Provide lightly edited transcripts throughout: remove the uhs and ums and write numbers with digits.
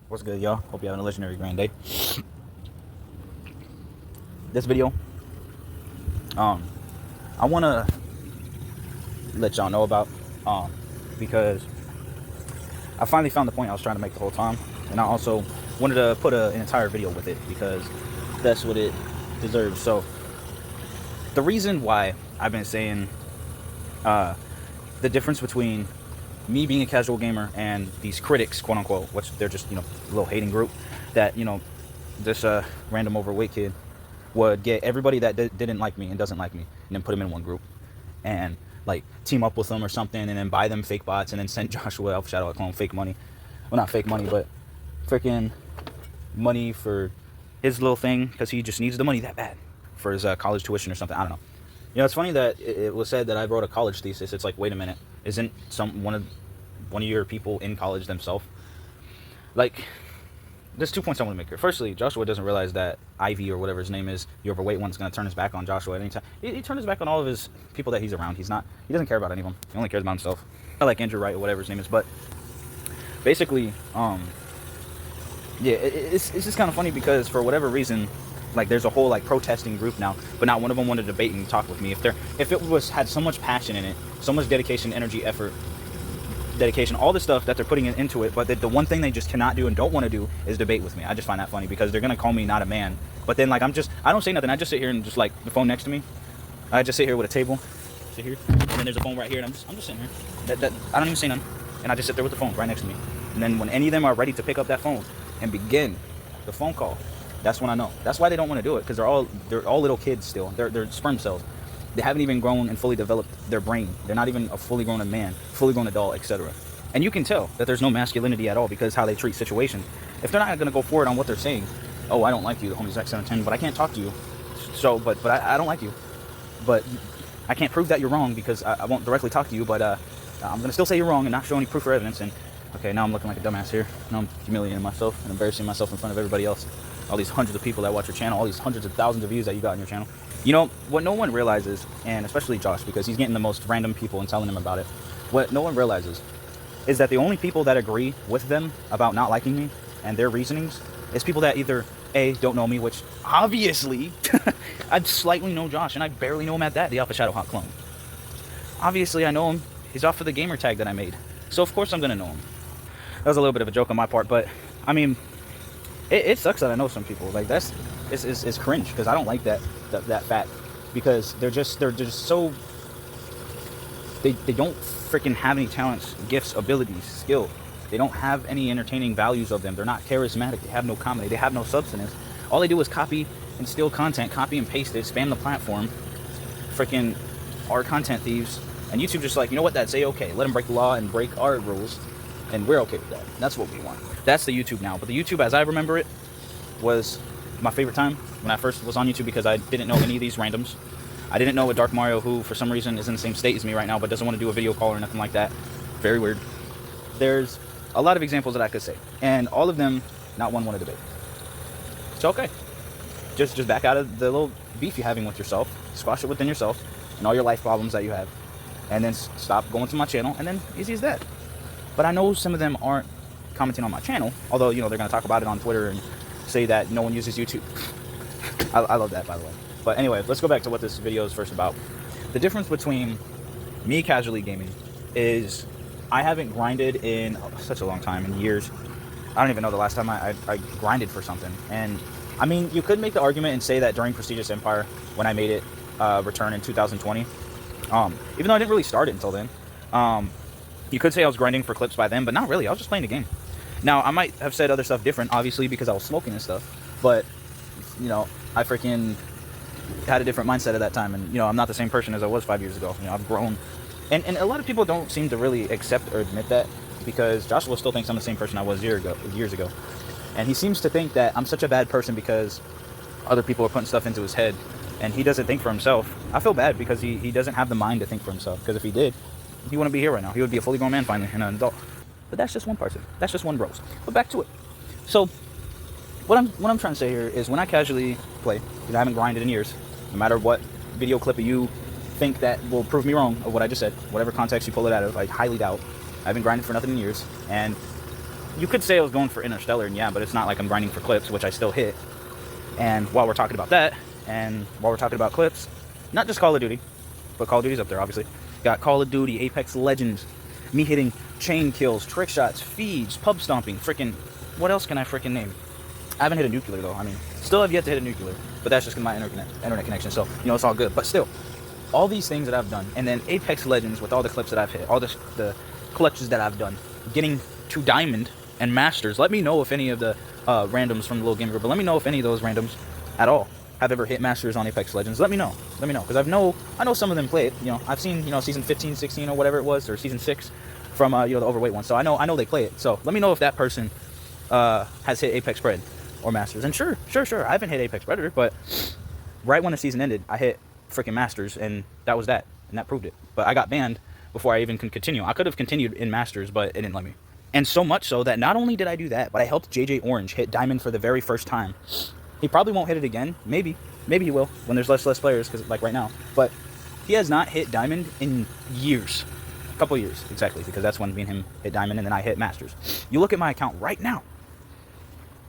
What's good, y'all? Hope you're having a legendary grand day. This video, I want to let y'all know about, because I finally found the point I was trying to make the whole time, and I also wanted to put an entire video with it because that's what it deserves. So, the reason why I've been saying the difference between me being a casual gamer and these critics, quote unquote, which they're just, a little hating group that, this random overweight kid would get everybody that didn't like me and doesn't like me and then put them in one group and like team up with them or something and then buy them fake bots and then send Joshua Alpha Shadow, I call him fake money. Well, not fake money, but freaking money for his little thing because he just needs the money that bad for his college tuition or something. I don't know. It's funny that it was said that I wrote a college thesis. It's like, wait a minute, isn't one of your people in college themselves? Like, there's 2 points I want to make here. Firstly, Joshua doesn't realize that Ivy or whatever his name is, the overweight one's going to turn his back on Joshua at any time. He turned his back on all of his people that he's around. He doesn't care about any of them. He only cares about himself. I like Andrew Wright or whatever his name is, but basically, yeah, it's just kind of funny because for whatever reason, like there's a whole like protesting group now, but not one of them wanted to debate and talk with me. If it had so much passion in it, so much dedication, energy, effort, all the stuff that they're putting into it, but the one thing they just cannot do and don't want to do is debate with me. I just find that funny because they're gonna call me not a man, but then like I don't say nothing. I just sit here and just like the phone next to me. I just sit here with a table, sit here, and then there's a phone right here, and I'm just sitting here. I don't even say nothing, and I just sit there with the phone right next to me. And then when any of them are ready to pick up that phone and begin the phone call, that's when I know. That's why they don't want to do it, because they're all little kids still. They're sperm cells. They haven't even grown and fully developed their brain. They're not even a fully grown man, fully grown adult, etc. And you can tell that there's no masculinity at all because how they treat situations. If they're not going to go forward on what they're saying, oh, I don't like you, the homie ZXinfinite, but I can't talk to you. So, but I don't like you. But I can't prove that you're wrong because I won't directly talk to you, but I'm going to still say you're wrong and not show any proof or evidence. And, okay, now I'm looking like a dumbass here. Now I'm humiliating myself and embarrassing myself in front of everybody else. All these hundreds of people that watch your channel, all these hundreds of thousands of views that you got on your channel. What no one realizes, and especially Josh, because he's getting the most random people and telling them about it, what no one realizes is that the only people that agree with them about not liking me and their reasonings is people that either A, don't know me, which obviously I slightly know Josh, and I barely know him at that, the Alpha Shadow Hot clone. Obviously I know him. He's off of the gamer tag that I made. So of course I'm going to know him. That was a little bit of a joke on my part, but I mean, it sucks that I know some people. Like it's cringe because I don't like that fact because they're just so they don't freaking have any talents, gifts, abilities, skill. They don't have any entertaining values of them. They're not charismatic. They have no comedy. They have no substance. All they do is copy and steal content, copy and paste it, spam the platform. Freaking are content thieves. And YouTube just like, you know what, that's A-okay. Let them break the law and break our rules. And we're okay with that. That's what we want. That's the YouTube now. But the YouTube as I remember it was my favorite time when I first was on YouTube because I didn't know any of these randoms. I didn't know a Dark Mario who for some reason is in the same state as me right now but doesn't want to do a video call or nothing like that. Very weird. There's a lot of examples that I could say. And all of them, not one want to debate. It's okay. Just back out of the little beef you're having with yourself. Squash it within yourself and all your life problems that you have. And then stop going to my channel and then easy as that. But I know some of them aren't commenting on my channel, although, they're going to talk about it on Twitter and say that no one uses YouTube. I love that, by the way. But anyway, let's go back to what this video is first about. The difference between me casually gaming is I haven't grinded in such a long time, in years. I don't even know the last time I grinded for something. And, I mean, you could make the argument and say that during Prestigious Empire, when I made it return in 2020, even though I didn't really start it until then, you could say I was grinding for clips by then, but not really. I was just playing the game. Now, I might have said other stuff different, obviously, because I was smoking and stuff. But, I freaking had a different mindset at that time. And, I'm not the same person as I was 5 years ago. I've grown. And a lot of people don't seem to really accept or admit that because Joshua still thinks I'm the same person I was years ago. And he seems to think that I'm such a bad person because other people are putting stuff into his head. And he doesn't think for himself. I feel bad because he doesn't have the mind to think for himself. Because if he did, he wouldn't be here right now. He would be a fully grown man finally and an adult. But that's just one person. That's just one bros. But back to it. So what I'm trying to say here is when I casually play, because I haven't grinded in years, no matter what video clip of you think that will prove me wrong of what I just said, whatever context you pull it out of, I highly doubt. I haven't grinded for nothing in years. And you could say I was going for Interstellar, and yeah, but it's not like I'm grinding for clips, which I still hit. And while we're talking about that, and while we're talking about clips, not just Call of Duty, but Call of Duty's up there, obviously. Got Call of Duty, Apex Legends, me hitting chain kills, trick shots, feeds, pub stomping, freaking, what else can I freaking name? I haven't hit a nuclear, though. I mean, still have yet to hit a nuclear, but that's just my internet connection, so, you know, it's all good. But still, all these things that I've done, and then Apex Legends with all the clips that I've hit, all the clutches that I've done, getting to Diamond and Masters. Let me know if any of the randoms from the little game group, but let me know if any of those randoms at all have ever hit Masters on Apex Legends. Let me know, because I know some of them play it. You know, I've seen, you know, season 15, 16, or whatever it was, or season 6 from you know, the overweight one. So I know they play it. So let me know if that person has hit Apex Pred or Masters. And sure, I haven't hit Apex Predator, but right when the season ended, I hit freaking Masters, and that was that, and that proved it. But I got banned before I even could continue. I could have continued in Masters, but it didn't let me. And so much so that not only did I do that, but I helped JJ Orange hit Diamond for the very first time. He probably won't hit it again. Maybe he will when there's less players, because like right now. But he has not hit Diamond in years. A couple years, exactly, because that's when me and him hit Diamond, and then I hit Masters. You look at my account right now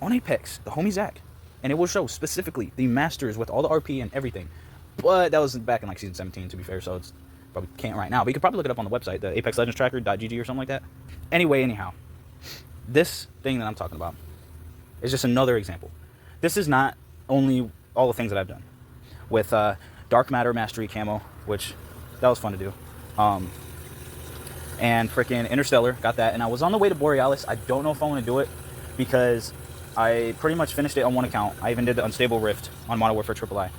on Apex, the homie Zach, and it will show specifically the Masters with all the RP and everything. But that was back in like season 17, to be fair, so it's probably can't right now. But you could probably look it up on the website, the Apex Legends Tracker.gg or something like that. Anyway, anyhow, this thing that I'm talking about is just another example. This is not only all the things that I've done with Dark Matter Mastery Camo, which that was fun to do, and freaking Interstellar, got that, and I was on the way to Borealis. I don't know if I want to do it because I pretty much finished it on one account. I even did the Unstable Rift on Modern Warfare III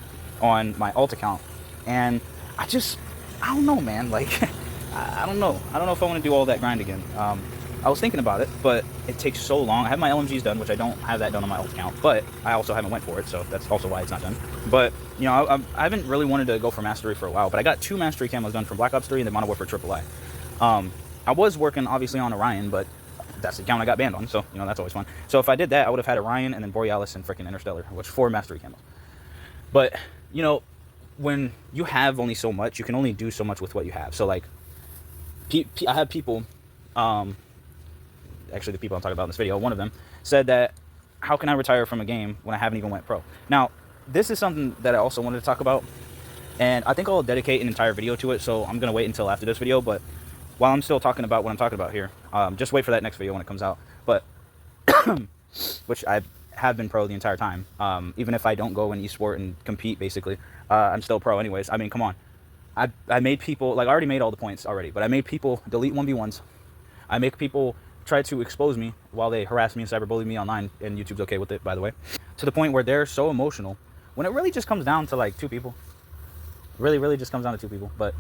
on my alt account, and I don't know, man, like, I don't know if I want to do all that grind again. I was thinking about it, but it takes so long. I have my LMGs done, which I don't have that done on my alt account, but I also haven't went for it, so that's also why it's not done. But, you know, I haven't really wanted to go for Mastery for a while, but I got 2 Mastery camos done from Black Ops 3 and then Modern Warfare III. I was working, obviously, on Orion, but that's the account I got banned on, so, you know, that's always fun. So if I did that, I would have had Orion and then Borealis and freaking Interstellar, which 4 Mastery camos. But, you know, when you have only so much, you can only do so much with what you have. So, like, I have people, actually the people I'm talking about in this video, one of them said that, how can I retire from a game when I haven't even went pro? Now, this is something that I also wanted to talk about, and I think I'll dedicate an entire video to it, so I'm going to wait until after this video. But while I'm still talking about what I'm talking about here, just wait for that next video when it comes out. But, which I have been pro the entire time, even if I don't go in esport and compete, basically, I'm still pro anyways. I mean, come on. I made people, like, I already made all the points already, but I made people delete 1v1s. I make people try to expose me while they harass me and cyberbully me online, and YouTube's okay with it, by the way, to the point where they're so emotional when it really just comes down to like 2 people. Really just comes down to 2 people, but,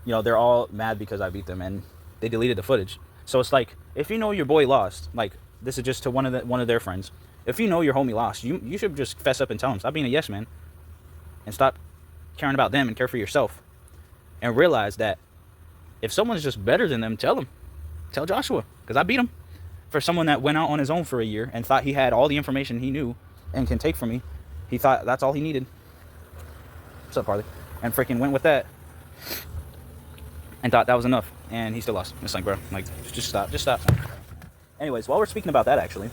you know, they're all mad because I beat them and they deleted the footage. So it's like, if you know your boy lost, like, this is just to one of their friends, if you know your homie lost, you should just fess up and tell him, stop being a yes man and stop caring about them and care for yourself, and realize that if someone's just better than them, tell Joshua, because I beat him. For someone that went out on his own for a year and thought he had all the information he knew and can take from me, he thought that's all he needed. What's up, Harley? And freaking went with that and thought that was enough, and he still lost. It's like, bro, like, just stop. Anyways, while we're speaking about that, actually,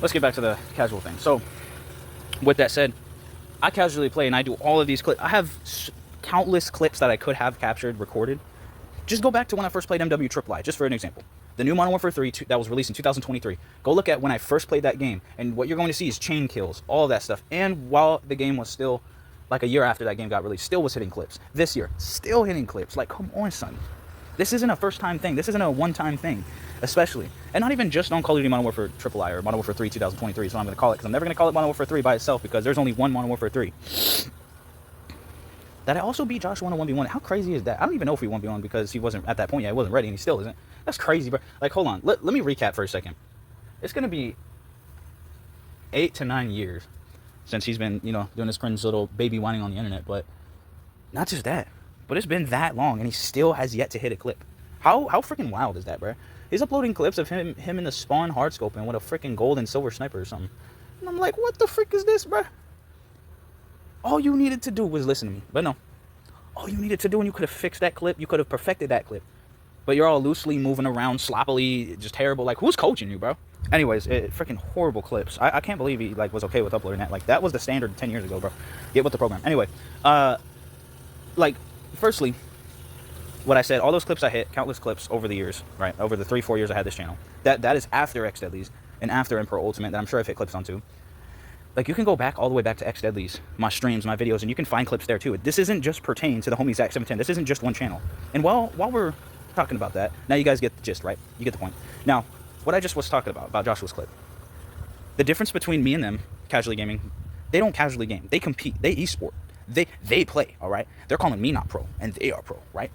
let's get back to the casual thing. So, with that said, I casually play and I do all of these clips. I have countless clips that I could have captured, recorded. Just go back to when I first played MW just for an example. The new Modern Warfare 3 that was released in 2023. Go look at when I first played that game, and what you're going to see is chain kills, all of that stuff. And while the game was still, like a year after that game got released, still was hitting clips. This year, still hitting clips. Like, come on, son. This isn't a first-time thing. This isn't a one-time thing, especially. And not even just on Call of Duty Modern Warfare III or Modern Warfare 3 2023 is what I'm going to call it, because I'm never going to call it Modern Warfare 3 by itself, because there's only one Modern Warfare 3. That I also beat Joshua in a 1v1. How crazy is that? I don't even know if he 1v1 because he wasn't at that point yet. He wasn't ready, and he still isn't. That's crazy, bro. Like, hold on. Let me recap for a second. It's going to be 8 to 9 years since he's been, you know, doing his cringe little baby whining on the internet. But not just that, but it's been that long, and he still has yet to hit a clip. How freaking wild is that, bro? He's uploading clips of him in the spawn hardscoping with a freaking gold and silver sniper or something. And I'm like, what the frick is this, bro? All you needed to do was listen to me. But no. All you needed to do, and you could have fixed that clip, you could have perfected that clip, but you're all loosely moving around, sloppily, just terrible. Like, who's coaching you, bro? Anyways, freaking horrible clips. I can't believe he like was okay with uploading that. Like, that was the standard 10 years ago, bro. Get with the program. Anyway, like, firstly, what I said, all those clips I hit, countless clips over the years, right? Over the 3-4 years I had this channel. That is after X Deadlies and after Emperor Ultimate that I'm sure I've hit clips on too. Like, you can go back all the way back to X Deadlies, my streams, my videos, and you can find clips there too. This isn't just pertaining to the homie ZXinfinite. This isn't just one channel. And while we're talking about that, now you guys get the gist, right? You get the point. Now, what I just was talking about Joshua's clip. The difference between me and them, casually gaming, they don't casually game. They compete. They esport. They play, all right? They're calling me not pro, and they are pro, right?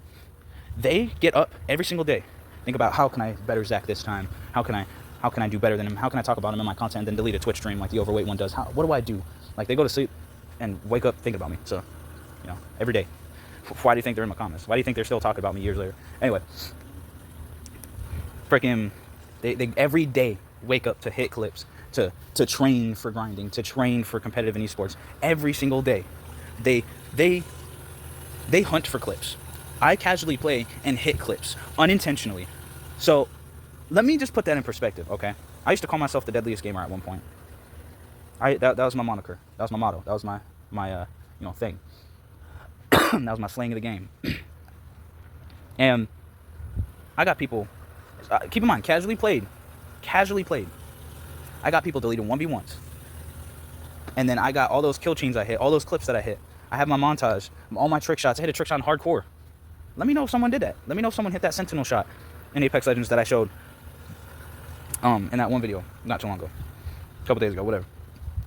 They get up every single day. Think about, how can I better Zach this time? How can I do better than him? How can I talk about him in my content and then delete a Twitch stream like the overweight one does? What do I do? Like, they go to sleep and wake up thinking about me. So, you know, every day. Why do you think they're in my comments? Why do you think they're still talking about me years later? Anyway, freaking, they every day wake up to hit clips, to train for grinding, to train for competitive in esports. Every single day, they hunt for clips. I casually play and hit clips unintentionally. So let me just put that in perspective, okay? I used to call myself the deadliest gamer at one point. That was my moniker. That was my motto. That was my thing. That was my slang of the game. And I got people, keep in mind, casually played. I got people deleting 1v1s. And then I got all those kill chains I hit, all those clips that I hit. I have my montage, all my trick shots. I hit a trick shot in hardcore. Let me know if someone did that. Let me know if someone hit that sentinel shot in Apex Legends that I showed in that one video not too long ago. A couple days ago, whatever.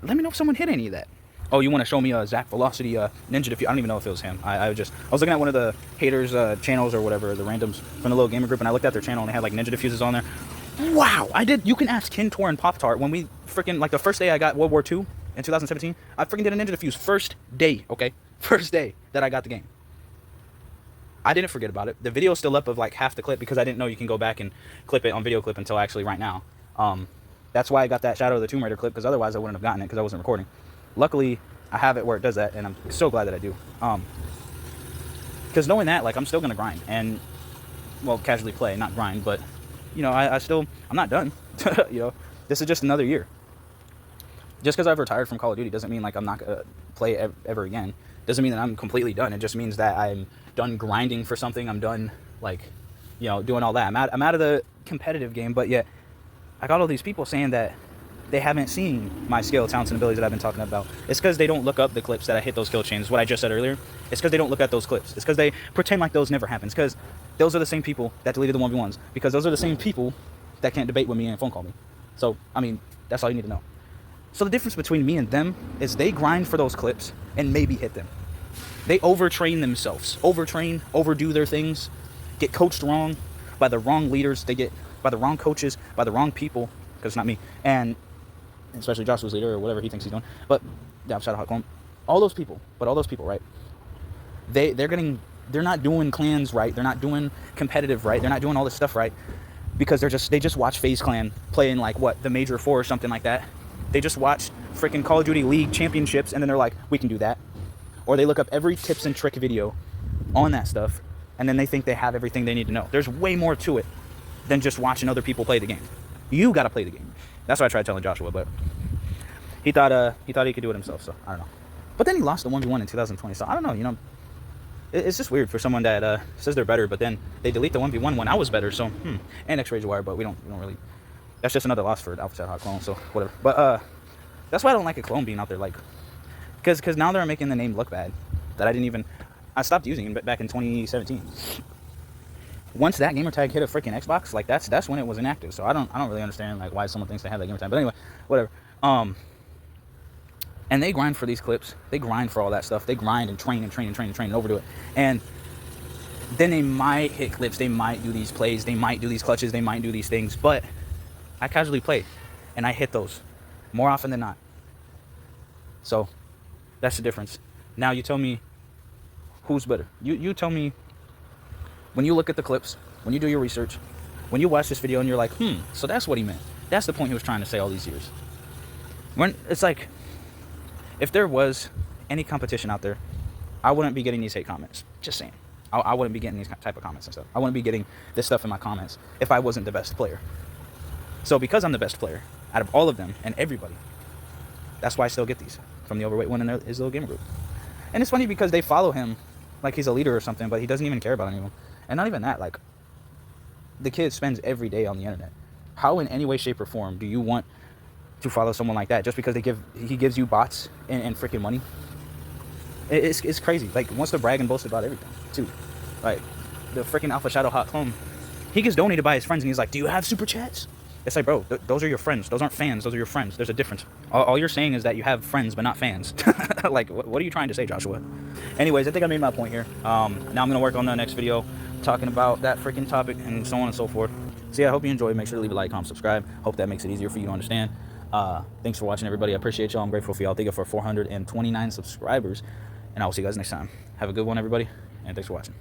Let me know if someone hit any of that. Oh, you want to show me Zach Velocity Ninja Diffuse? I don't even know if it was him. I was looking at one of the haters channels or whatever, the randoms from the little gamer group, and I looked at their channel and they had like Ninja Diffuses on there. Wow, you can ask Kintor and Pop-Tart when we freaking, like, the first day I got World War II in 2017, I freaking did a Ninja Diffuse first day, okay? First day that I got the game. I didn't forget about it. The video's still up of like half the clip because I didn't know you can go back and clip it on video clip until actually right now. That's why I got that Shadow of the Tomb Raider clip, because otherwise I wouldn't have gotten it because I wasn't recording. Luckily, I have it where it does that, and I'm so glad that I do. Because knowing that, like, I'm still going to grind and, well, casually play, not grind, but, you know, I'm not done. You know, this is just another year. Just because I've retired from Call of Duty doesn't mean, like, I'm not going to play ever again. Doesn't mean that I'm completely done. It just means that I'm done grinding for something. I'm done, like, you know, doing all that. I'm out of the competitive game, but yet I got all these people saying that they haven't seen my skill, talents, and abilities that I've been talking about. It's because they don't look up the clips that I hit those kill chains, what I just said earlier. It's because they don't look at those clips. It's because they pretend like those never happened. Because those are the same people that deleted the 1v1s. Because those are the same people that can't debate with me and phone call me. So, I mean, that's all you need to know. So the difference between me and them is they grind for those clips and maybe hit them. They overtrain themselves. Overtrain, overdo their things, get coached wrong by the wrong leaders. They get by the wrong coaches, by the wrong people, because it's not me. And especially Joshua's leader or whatever he thinks he's doing. But yeah, shout out Hot. All those people, right? They're not doing clans right. They're not doing competitive right. They're not doing all this stuff right because they just watch FaZe Clan play in, like, what, the Major 4 or something like that. They just watch freaking Call of Duty League championships and then they're like, we can do that. Or they look up every tips and trick video on that stuff and then they think they have everything they need to know. There's way more to it than just watching other people play the game. You got to play the game. That's what I tried telling Joshua, but he thought he could do it himself, so I don't know. But then he lost the 1v1 in 2020, so I don't know, you know. It's just weird for someone that says they're better, but then they delete the 1v1 when I was better, so, and X-Rage Wire, but we don't really, that's just another loss for Alpha Chat Hot Clone, so whatever. But that's why I don't like a clone being out there, like, because now they're making the name look bad, that I stopped using it back in 2017. Once that gamer tag hit a freaking Xbox, like, that's when it was inactive. So I don't really understand, like, why someone thinks they have that gamer tag. But anyway, whatever. And they grind for these clips. They grind for all that stuff. They grind and train and overdo it. And then they might hit clips. They might do these plays. They might do these clutches. They might do these things. But I casually play, and I hit those more often than not. So that's the difference. Now you tell me who's better. You tell me. When you look at the clips, when you do your research, when you watch this video and you're like, so that's what he meant. That's the point he was trying to say all these years. When it's like, if there was any competition out there, I wouldn't be getting these hate comments. Just saying. I wouldn't be getting these type of comments and stuff. I wouldn't be getting this stuff in my comments if I wasn't the best player. So because I'm the best player out of all of them and everybody, that's why I still get these from the overweight one in his little game group. And it's funny because they follow him like he's a leader or something, but he doesn't even care about anyone. And not even that, like, the kid spends every day on the internet. How in any way, shape, or form do you want to follow someone like that just because he gives you bots and freaking money? It's crazy. Like, wants to brag and boast about everything too. Like, the freaking Alpha Shadow Hot Clone, he gets donated by his friends and he's like, do you have super chats? It's like, bro, those are your friends. Those aren't fans. Those are your friends. There's a difference. All you're saying is that you have friends but not fans. Like, what are you trying to say, Joshua? Anyways, I think I made my point here. Now I'm going to work on the next video talking about that freaking topic and so on and so forth. So yeah, I hope you enjoyed. Make sure to leave a like, comment, subscribe. Hope that makes it easier for you to understand. Thanks for watching, everybody. I appreciate y'all. I'm grateful for y'all. Thank you for 429 subscribers. And I will see you guys next time. Have a good one, everybody. And thanks for watching.